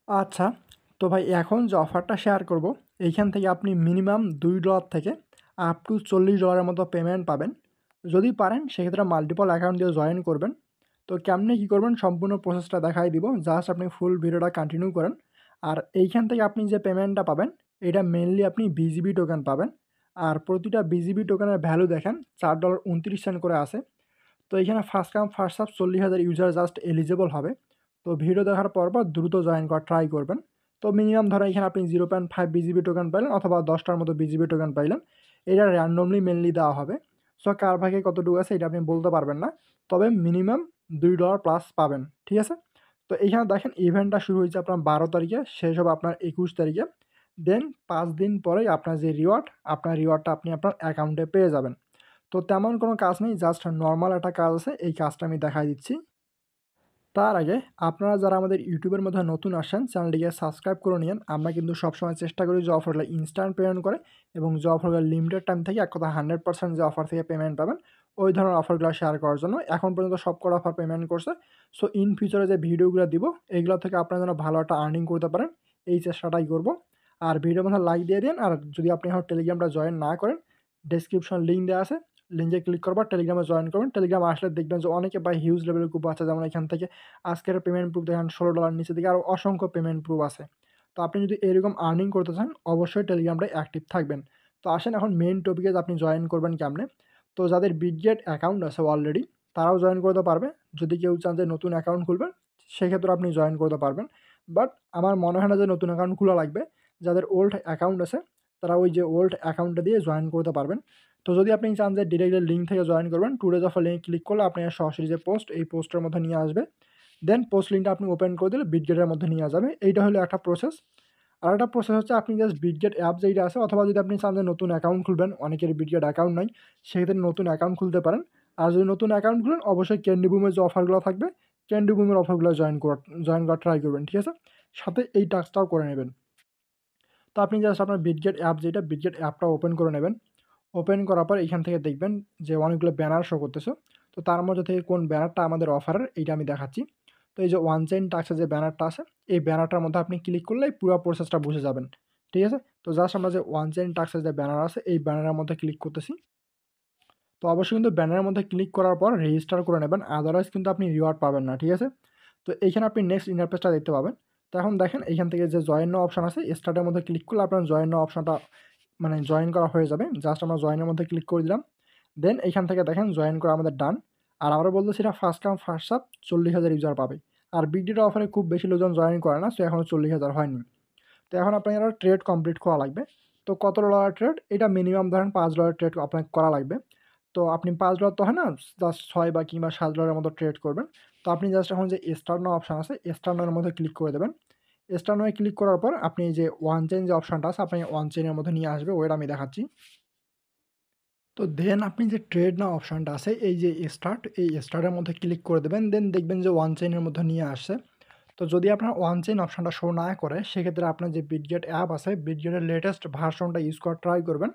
আচ্ছা, তো ভাই এখন যে অফারটা শেয়ার করব, এইখান থেকে আপনি মিনিমাম $2 থেকে আপ টু $40 এর মতো পেমেন্ট পাবেন। যদি পারেন সেক্ষেত্রে মাল্টিপল অ্যাকাউন্ট দিয়ে জয়েন করবেন। তো কেমনে কী করবেন সম্পূর্ণ প্রসেসটা দেখাই দিব। জাস্ট আপনি ফুল ভিডিওটা কন্টিনিউ করেন। আর এইখান থেকে আপনি যে পেমেন্টটা পাবেন, এটা মেইনলি আপনি বিজিবি টোকেন পাবেন। আর প্রতিটা বিজিবি টোকেনের ভ্যালু দেখেন $4.29 করে আছে। তো এইখানে first come first serve 40,000 user just eligible হবে। তো ভিডিও দেখার পর দ্রুত জয়েন করার ট্রাই করবেন। তো মিনিমাম ধরেন এখানে আপনি 0.5 বিজিবি টোকেন পাইলেন অথবা 10টার মতো বিজিবি টোকেন পাইলেন। এটা র্যান্ডমলি মেনলি দেওয়া হবে। সো কার ভাগে কতটুকু আছে এটা আপনি বলতে পারবেন না। তবে মিনিমাম $2 প্লাস পাবেন। ঠিক আছে? তো এইখানে দেখেন ইভেন্টটা শুরু হয়েছে আপনার 12 তারিখে, শেষ হবে আপনার 21 তারিখে। দেন 5 দিন পরেই আপনার যে রিওয়ার্ড, আপনার রিওয়ার্ডটা আপনি আপনার অ্যাকাউন্টে পেয়ে যাবেন। তো তেমন কোনো কাজ নেই, জাস্ট নরমাল একটা কাজ আছে, এই কাজটা আমি দেখাই দিচ্ছি। তার আগে আপনারা যারা আমাদের ইউটিউবের মধ্যে নতুন আসেন চ্যানেলটিকে সাবস্ক্রাইব করে নিন। আমরা কিন্তু সবসময় চেষ্টা করি যে অফারগুলো ইনস্ট্যান্ট পেমেন্ট করে এবং যে অফারগুলো লিমিটেড টাইম থেকে এক কথা 100% যে অফার থেকে পেমেন্ট পাবেন ওই ধরনের অফারগুলো শেয়ার করার জন্য। এখন পর্যন্ত সবকটা অফার পেমেন্ট করছে। সো ইন ফিউচারে যে ভিডিওগুলো দিব এইগুলো থেকে আপনারা যেন ভালো একটা আর্নিং করতে পারেন এই চেষ্টাটাই করব। আর ভিডিওর মধ্যে লাইক দিয়ে দিন। আর যদি আপনি এখন টেলিগ্রামটা জয়েন না করেন, ডেসক্রিপশন লিঙ্ক দেওয়া আছে, লিঙ্কে ক্লিক করবার টেলিগ্রামে জয়েন করবেন। টেলিগ্রামে আসলে দেখবেন যে অনেকে বা হিউজ লেভেলের গ্রুপ আছে, যেমন এখান থেকে আজকের পেমেন্ট প্রুফ দেখেন $16 নিচে দিকে আরও অসংখ্য পেমেন্ট প্রুফ আছে। তো আপনি যদি এরকম আর্নিং করতে চান অবশ্যই টেলিগ্রামটায় অ্যাক্টিভ থাকবেন। তো আসেন এখন মেইন টপিকে যে আপনি জয়েন করবেন কেমনে। তো যাদের বিটগেট অ্যাকাউন্ট আছে অলরেডি তারাও জয়েন করতে পারবে। যদি কেউ চান যে নতুন অ্যাকাউন্ট খুলবেন সেক্ষেত্রে আপনি জয়েন করতে পারবেন। বাট আমার মনে হয় না যে নতুন অ্যাকাউন্ট খোলা লাগবে। যাদের ওল্ড অ্যাকাউন্ট আছে তারা ওই যে ওল্ড অ্যাকাউন্টটা দিয়ে জয়েন করতে পারবেন। তো যদি আপনি চান যে ডিরেক্টলি লিঙ্ক থেকে জয়েন করবেন, two days of link click করলে আপনার সরাসরি যে পোস্ট এই পোস্টের মধ্যে নিয়ে আসবে। দেন পোস্ট লিঙ্কটা আপনি ওপেন করে দিলে বিটগেটের মধ্যে নিয়ে যাবে। এইটা হলো একটা প্রসেস। আরেকটা প্রসেস হচ্ছে আপনি জাস্ট বিটগেট অ্যাপ যেইটা আছে, অথবা যদি আপনি চান যে নতুন অ্যাকাউন্ট খুলবেন, অনেকের বিটগেট অ্যাকাউন্ট নাই, সেক্ষেত্রে নতুন অ্যাকাউন্ট খুলতে পারেন। আর যদি নতুন অ্যাকাউন্ট খুলেন অবশ্যই ক্যান্ডি বুমের যে অফারগুলো থাকবে ক্যান্ডি বুমের অফারগুলো জয়েন করার ট্রাই করবেন। ঠিক আছে? সাথে এই টাস্কটাও করে নেবেন। তো আপনি জাস্ট আপনার বিটগেট অ্যাপ যেটা বিটগেট অ্যাপটা ওপেন করে নেবেন। ওপেন করার পর এখান থেকে দেখবেন যে অনেকগুলো ব্যানার শো করতেছে। তো তার মধ্যে থেকে কোন ব্যানারটা আমাদের অফারের এইটা আমি দেখাচ্ছি। তো এই যে ওয়ান চেইন টাস্কের যে ব্যানারটা আছে এই ব্যানারটার মধ্যে আপনি ক্লিক করলেই পুরো প্রসেসটা বুঝে যাবেন। ঠিক আছে? তো জাস্ট আমরা যে ওয়ান চেইন টাস্কের যে ব্যানার আছে এই ব্যানারের মধ্যে ক্লিক করতেছি। তো অবশ্যই কিন্তু ব্যানারের মধ্যে ক্লিক করার পর রেজিস্টার করে নেবেন, আদারওয়াইজ কিন্তু আপনি রিওয়ার্ড পাবেন না। ঠিক আছে? তো এইখানে আপনি নেক্সট ইন্টারফেসটা দেখতে পাবেন। তো এখন দেখেন এইখান থেকে যে জয়েন নাও অপশন আছে, স্টার্টের মধ্যে ক্লিক করলে আপনার জয়েন নাও অপশনটা মানে জয়েন করা হয়ে যাবে। জাস্ট আমরা জয়েনের মধ্যে ক্লিক করে দিলাম। দেন এইখান থেকে দেখেন জয়েন করা আমাদের ডান। আর আবারও বলতেছি এটা first come first serve 40,000 user পাবে। আর বিগ ডেটা অফারে খুব বেশি লোকজন জয়েন করে না, সো এখনও 40,000 হয়নি। তো এখন আপনার ট্রেড কমপ্লিট করা লাগবে। তো কত ডলার ট্রেড? এটা মিনিমাম ধরেন $5 ট্রেড আপনাকে করা লাগবে। তো আপনি $5 তো হয় না, জাস্ট 6 বা কিংবা $7 মতো ট্রেড করবেন। তো আপনি জাস্ট এখন যে স্টার্ট নাও অপশন আছে স্টার্ট নাও এর মধ্যে ক্লিক করে দেবেন। স্টার্ট নাও এ ক্লিক করার পর আপনি এই যে ওয়ান চেইন যে অপশনটা আছে আপনি ওয়ান চেইনের মধ্যে নিয়ে আসবে, ওয়েট আমি দেখাচ্ছি। তো দেন আপনি যে ট্রেড নাও অপশনটা আছে এই যে স্টার্ট, এই স্টার্টের মধ্যে ক্লিক করে দেবেন। দেন দেখবেন যে ওয়ান চেইনের মধ্যে নিয়ে আসছে। তো যদি আপনার ওয়ান চেইন অপশনটা শো না করে সেক্ষেত্রে আপনার যে বিটগেট অ্যাপ আছে বিটগেটের লেটেস্ট ভার্সনটা ইউজ করার ট্রাই করবেন।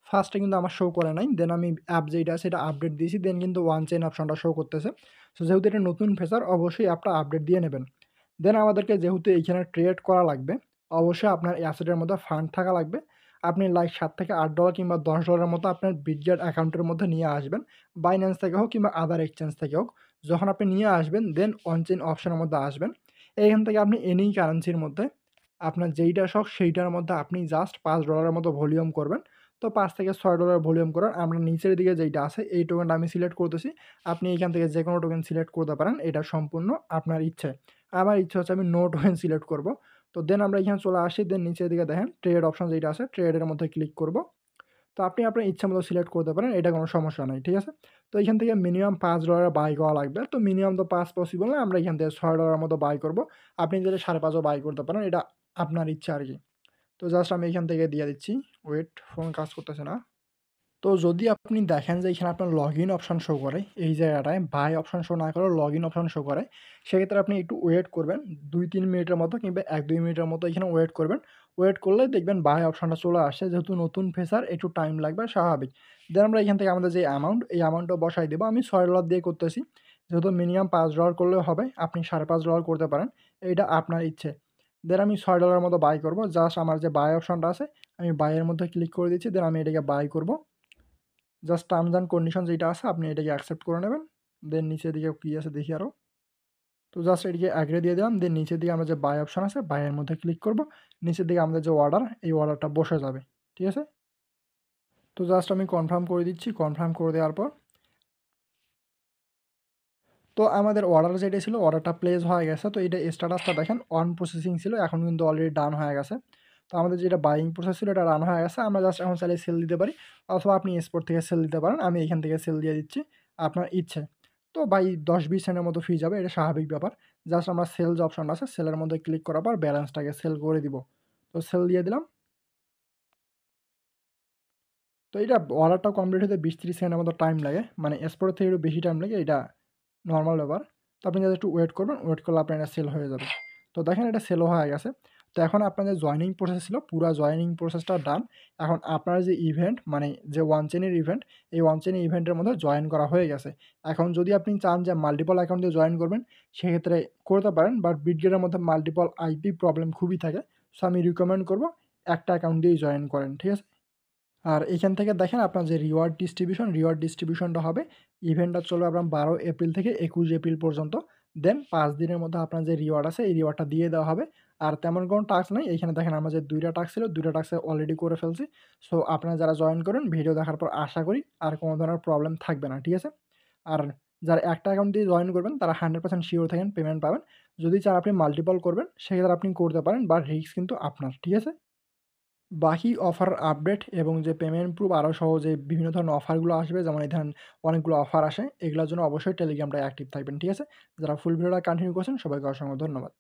ফার্স্টে কিন্তু আমার শো করে নাই, দেন আমি অ্যাপ যেটা আছে এটা আপডেট দিয়েছি, দেন কিন্তু ওয়ান চেইন অপশনটা শো করতেছে। সো যেহেতু এটা নতুন ফিচার অবশ্যই অ্যাপটা আপডেট দিয়ে নেবেন। দেন আমাদেরকে যেহেতু এইখানে ট্রেড করা লাগবে অবশ্যই আপনার অ্যাসেটের মধ্যে ফান্ড থাকা লাগবে। আপনি লাইক $7 থেকে $8 কিংবা $10 মতো আপনার বিটগেট অ্যাকাউন্টের মধ্যে নিয়ে আসবেন। বাইন্যান্স থেকে হোক কিংবা আদার এক্সচেঞ্জ থেকে হোক। যখন আপনি নিয়ে আসবেন দেন অন চেইন অপশনের মধ্যে আসবেন। এইখান থেকে আপনি এনি কারেন্সির মধ্যে আপনার যেইটা শখ সেইটার মধ্যে আপনি জাস্ট $5 মতো ভলিউম করবেন। তো $5 থেকে $6 ভলিউম করার আমরা নিচের দিকে যেইটা আছে এই টোকেনটা আমি সিলেক্ট করতেছি। আপনি এইখান থেকে যে কোনো টোকেন সিলেক্ট করতে পারেন, এটা সম্পূর্ণ আপনার ইচ্ছে। আমার ইচ্ছে হচ্ছে আমি নো টোকেন সিলেক্ট করব। তো দেন আমরা এখানে চলে আসি, দেন নিচের দিকে দেখেন ট্রেড অপশন যেটা আছে ট্রেডের মধ্যে ক্লিক করব। তো আপনি আপনার ইচ্ছা মতো সিলেক্ট করতে পারেন, এটা কোনো সমস্যা নাই। ঠিক আছে? তো এখান থেকে মিনিমাম $5 বাই করা লাগবে। তো মিনিমাম তো 5 পসিবল না, আমরা এখান থেকে $6 মতো বাই করব। আপনি চাইলে 5.5ও বাই করতে পারেন, এটা আপনার ইচ্ছা আরকি। তো জাস্ট আমি এখান থেকে দিয়ে দিচ্ছি। ওয়েট, ফোন কাজ করতেছে না। তো যদি আপনি দেখেন যে এখানে আপনার লগইন অপশন শো করে, এই জায়গাটায় বাই অপশন শো না করেও লগইন অপশন শো করে, সেক্ষেত্রে আপনি একটু ওয়েট করবেন ২-৩ মিনিটের মতো কিংবা ১-২ মিনিটের মতো এখানে ওয়েট করবেন। ওয়েট করলে দেখবেন বাই অপশনটা চলে আসছে। যেহেতু নতুন ফিচার একটু টাইম লাগবে, স্বাভাবিক। দেন আমরা এখান থেকে আমাদের যে অ্যামাউন্ট, এই অ্যামাউন্টটা বসাই দেবো। আমি $6 দিয়ে করতেছি। যেহেতু মিনিমাম $5 করলেও হবে, আপনি $5.৫ করতে পারেন। এইটা আপনার ইচ্ছে। দেন আমি $6 মতো বাই করব। জাস্ট আমার যে বাই অপশনটা আছে আমি বাইয়ের মধ্যে ক্লিক করে দিচ্ছি। দেন আমি এটাকে বাই করব। জাস্ট টার্মস অ্যান্ড কন্ডিশন যেটা আছে আপনি এটাকে অ্যাকসেপ্ট করে নেবেন। দেন নিচের দিকে কি আছে দেখি আরও। তো জাস্ট এটিকে অ্যাগ্রি দিয়ে দিলাম। দেন নিচের দিকে আমরা যে বাই অপশন আছে বাইয়ের মধ্যে ক্লিক করব। নিচের দিকে আমাদের যে অর্ডার এই অর্ডারটা বসে যাবে। ঠিক আছে? তো জাস্ট আমি কনফার্ম করে দিচ্ছি। কনফার্ম করে দেওয়ার পর তো আমাদের অর্ডার যেটা ছিল অর্ডারটা প্লেস হয়ে গেছে। তো এটা স্ট্যাটাসটা দেখেন অন প্রসেসিং ছিল। এখন কিন্তু অলরেডি ডান হয়ে গেছে। তো আমাদের যেটা বাইং প্রসেস ছিল এটা রান হয়ে গেছে। আমরা জাস্ট এখন চাইলে সেল দিতে পারি অথবা আপনি এক্সপোর্ট থেকে সেল দিতে পারেন। আমি এখান থেকে সেল দিয়ে দিচ্ছি আপনার ইচ্ছে। তো ভাই 10-20 সেন্টের মতো ফি যাবে, এটা স্বাভাবিক ব্যাপার। জাস্ট আমরা সেল যে অপশনটা আছে সেলের মধ্যে ক্লিক করার পর ব্যালেন্সটাকে সেল করে দিব। তো সেল দিয়ে দিলাম। তো এটা অর্ডারটা কমপ্লিট হতে 20-30 সেকেন্ডের মতো টাইম লাগে। মানে এক্সপোর্টের থেকে একটু বেশি টাইম লাগে, এটা নরমাল ব্যাপার। তো আপনি জাস্ট একটু ওয়েট করবেন, ওয়েট করলে আপনার এটা সেল হয়ে যাবে। তো দেখেন এটা সেলও হয়ে গেছে। তো এখন আপনার যে জয়েনিং প্রসেস ছিল পুরা জয়েনিং প্রসেসটা ডান। এখন আপনার যে ইভেন্ট মানে যে ওয়ান চেইনের ইভেন্ট, এই ওয়ান চেইন ইভেন্টের মধ্যে জয়েন করা হয়ে গেছে। এখন যদি আপনি চান যে মাল্টিপল অ্যাকাউন্ট দিয়ে জয়েন করবেন, সেক্ষেত্রে করতে পারেন। বাট বিটগেটের মধ্যে মাল্টিপল আইপি প্রবলেম খুবই থাকে। সো আমি রিকমেন্ড করব একটা অ্যাকাউন্ট দিয়েই জয়েন করেন। ঠিক আছে? আর এখান থেকে দেখেন আপনার যে রিওয়ার্ড ডিস্ট্রিবিউশনটা হবে, ইভেন্টটা চলবে আপনার 12 এপ্রিল থেকে 21 এপ্রিল পর্যন্ত। দেন 5 দিনের মধ্যে আপনার যে রিওয়ার্ড আছে, এই রিওয়ার্ডটা দিয়ে দেওয়া হবে। আর তেমন কোনো টাস্ক নাই। এইখানে দেখেন আমার যে 2 টা টাস্ক ছিল, 2 টা টাস্ক অলরেডি করে ফেলছি। সো আপনারা যারা জয়েন করেন, ভিডিও দেখার পর আশা করি আর কোনো ধরনের প্রবলেম থাকবে না। ঠিক আছে? আর যারা একটা অ্যাকাউন্ট দিয়ে জয়েন করবেন, তারা 100% সিওর থাকেন পেমেন্ট পাবেন। যদি চান আপনি মাল্টিপল করবেন, সেক্ষেত্রে আপনি করতে পারেন, বাট রিস্ক কিন্তু আপনার। ঠিক আছে? বাকি অফার আপডেট এবং যে পেমেন্ট প্রুফ আরও সহ যে বিভিন্ন ধরনের অফারগুলো আসবে, যেমন এই ধরেন অনেকগুলো অফার আসে, এগুলোর জন্য অবশ্যই টেলিগ্রামটা অ্যাক্টিভ থাকবেন। ঠিক আছে? যারা ফুল ভিডিওটা কন্টিনিউ করছেন সবাইকে অসংখ্য ধন্যবাদ।